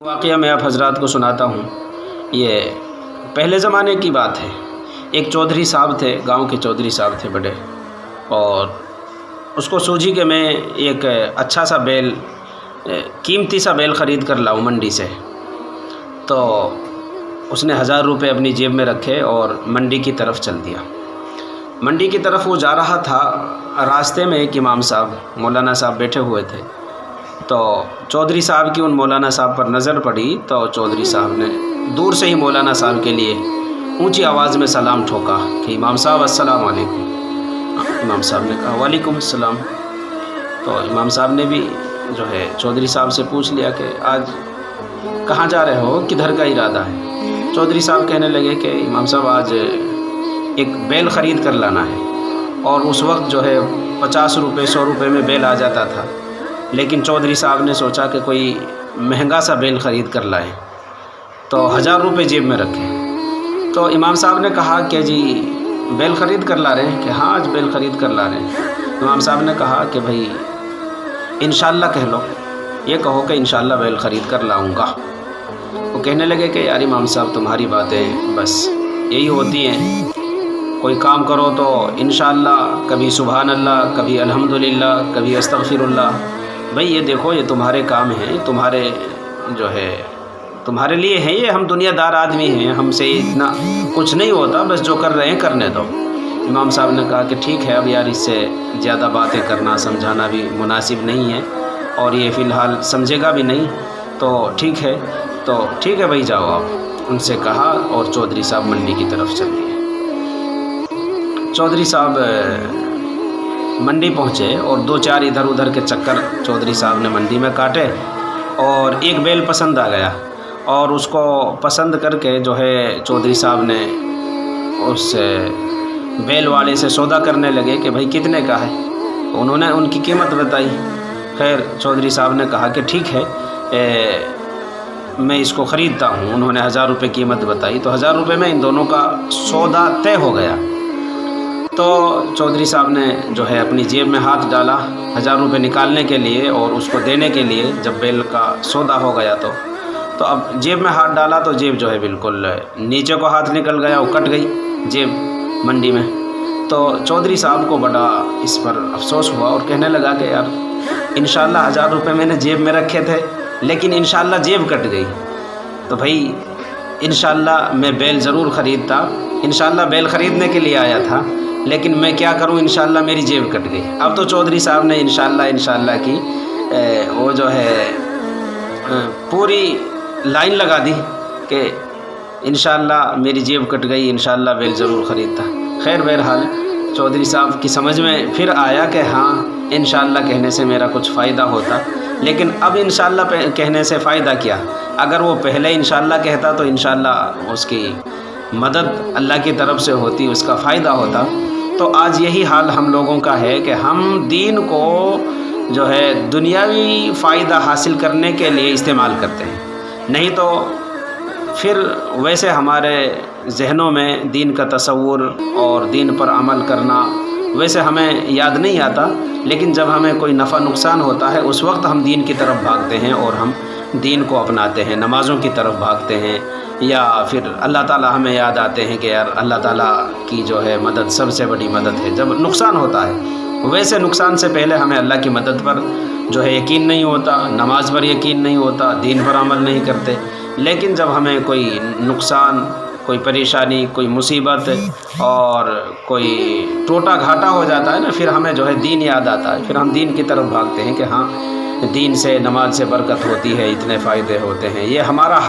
واقعہ میں آپ حضرات کو سناتا ہوں۔ یہ پہلے زمانے کی بات ہے۔ ایک چودھری صاحب تھے، گاؤں کے چودھری صاحب تھے بڑے، اور اس کو سوجھی کہ میں ایک اچھا سا بیل، قیمتی سا بیل خرید کر لاؤں منڈی سے۔ تو اس نے 1000 روپے اپنی جیب میں رکھے اور منڈی کی طرف چل دیا۔ منڈی کی طرف وہ جا رہا تھا، راستے میں ایک امام صاحب، مولانا صاحب بیٹھے ہوئے تھے۔ تو چودھری صاحب کی ان مولانا صاحب پر نظر پڑی تو چودھری صاحب نے دور سے ہی مولانا صاحب کے لیے اونچی آواز میں سلام ٹھوکا کہ امام صاحب السلام علیکم۔ امام صاحب نے کہا وعلیکم السلام۔ تو امام صاحب نے بھی جو ہے چودھری صاحب سے پوچھ لیا کہ آج کہاں جا رہے ہو، کدھر کا ارادہ ہے؟ چودھری صاحب کہنے لگے کہ امام صاحب آج ایک بیل خرید کر لانا ہے، اور اس وقت جو ہے 50 روپے 100 روپے میں بیل آ جاتا تھا، لیکن چودھری صاحب نے سوچا کہ کوئی مہنگا سا بیل خرید کر لائے، تو 1000 روپے جیب میں رکھے۔ تو امام صاحب نے کہا کہ جی بیل خرید کر لا رہے ہیں؟ کہ ہاں آج بیل خرید کر لا رہے ہیں۔ امام صاحب نے کہا کہ بھائی انشاءاللہ کہہ لو، یہ کہو کہ انشاءاللہ بیل خرید کر لاؤں گا۔ وہ کہنے لگے کہ یار امام صاحب تمہاری باتیں بس یہی ہوتی ہیں، کوئی کام کرو تو انشاءاللہ، کبھی سبحان اللہ، کبھی الحمدللہ، کبھی استغفر اللہ۔ بھئی یہ دیکھو، یہ تمہارے کام ہیں، تمہارے جو ہے تمہارے لیے ہیں، یہ ہم دنیا دار آدمی ہیں، ہم سے اتنا کچھ نہیں ہوتا، بس جو کر رہے ہیں کرنے دو۔ امام صاحب نے کہا کہ ٹھیک ہے، اب یار اس سے زیادہ باتیں کرنا سمجھانا بھی مناسب نہیں ہے، اور یہ فی الحال سمجھے گا بھی نہیں، تو ٹھیک ہے بھائی جاؤ آپ، ان سے کہا، اور چودھری صاحب منڈی کی طرف چل دیے۔ چودھری صاحب منڈی پہنچے اور 2-4 ادھر ادھر کے چکر چودھری صاحب نے منڈی میں کاٹے، اور ایک بیل پسند آ گیا، اور اس کو پسند کر کے جو ہے چودھری صاحب نے اس بیل والے سے سودا کرنے لگے کہ بھائی کتنے کا ہے؟ انہوں نے ان کی قیمت بتائی۔ خیر چودھری صاحب نے کہا کہ ٹھیک ہے، میں اس کو خریدتا ہوں۔ انہوں نے 1000 روپے قیمت بتائی، تو 1000 روپے میں ان دونوں کا سودا طے ہو گیا۔ تو چودھری صاحب نے جو ہے اپنی جیب میں ہاتھ ڈالا 1000 روپے نکالنے کے لیے اور اس کو دینے کے لیے، جب بیل کا سودا ہو گیا تو اب جیب میں ہاتھ ڈالا تو جیب جو ہے بالکل نیچے کو ہاتھ نکل گیا، وہ کٹ گئی جیب منڈی میں۔ تو چودھری صاحب کو بڑا اس پر افسوس ہوا، اور کہنے لگا کہ یار انشاءاللہ 1000 روپے میں نے جیب میں رکھے تھے، لیکن انشاءاللہ جیب کٹ گئی۔ تو بھائی انشاءاللہ میں بیل ضرور خریدتا، انشاءاللہ بیل خریدنے کے لیے آیا تھا، لیکن میں کیا کروں، انشاءاللہ میری جیب کٹ گئی۔ اب تو چودھری صاحب نے انشاءاللہ کی وہ جو ہے پوری لائن لگا دی کہ انشاءاللہ میری جیب کٹ گئی، انشاءاللہ بیل ضرور خریدتا۔ خیر بہرحال چودھری صاحب کی سمجھ میں پھر آیا کہ ہاں انشاءاللہ کہنے سے میرا کچھ فائدہ ہوتا، لیکن اب انشاءاللہ کہنے سے فائدہ کیا؟ اگر وہ پہلے انشاءاللہ کہتا تو انشاءاللہ اس کی مدد اللہ کی طرف سے ہوتی، اس کا فائدہ ہوتا۔ تو آج یہی حال ہم لوگوں کا ہے کہ ہم دین کو جو ہے دنیاوی فائدہ حاصل کرنے کے لیے استعمال کرتے ہیں، نہیں تو پھر ویسے ہمارے ذہنوں میں دین کا تصور اور دین پر عمل کرنا ویسے ہمیں یاد نہیں آتا، لیکن جب ہمیں کوئی نفع نقصان ہوتا ہے اس وقت ہم دین کی طرف بھاگتے ہیں اور ہم دین کو اپناتے ہیں، نمازوں کی طرف بھاگتے ہیں، یا پھر اللہ تعالیٰ ہمیں یاد آتے ہیں کہ یار اللہ تعالیٰ کی جو ہے مدد سب سے بڑی مدد ہے جب نقصان ہوتا ہے۔ ویسے نقصان سے پہلے ہمیں اللہ کی مدد پر جو ہے یقین نہیں ہوتا، نماز پر یقین نہیں ہوتا، دین پر عمل نہیں کرتے، لیکن جب ہمیں کوئی نقصان، کوئی پریشانی، کوئی مصیبت اور کوئی ٹوٹا گھاٹا ہو جاتا ہے نا، پھر ہمیں جو ہے دین یاد آتا ہے، پھر ہم دین کی طرف بھاگتے ہیں کہ ہاں دین سے، نماز سے برکت ہوتی ہے، اتنے فائدے ہوتے ہیں۔ یہ ہمارا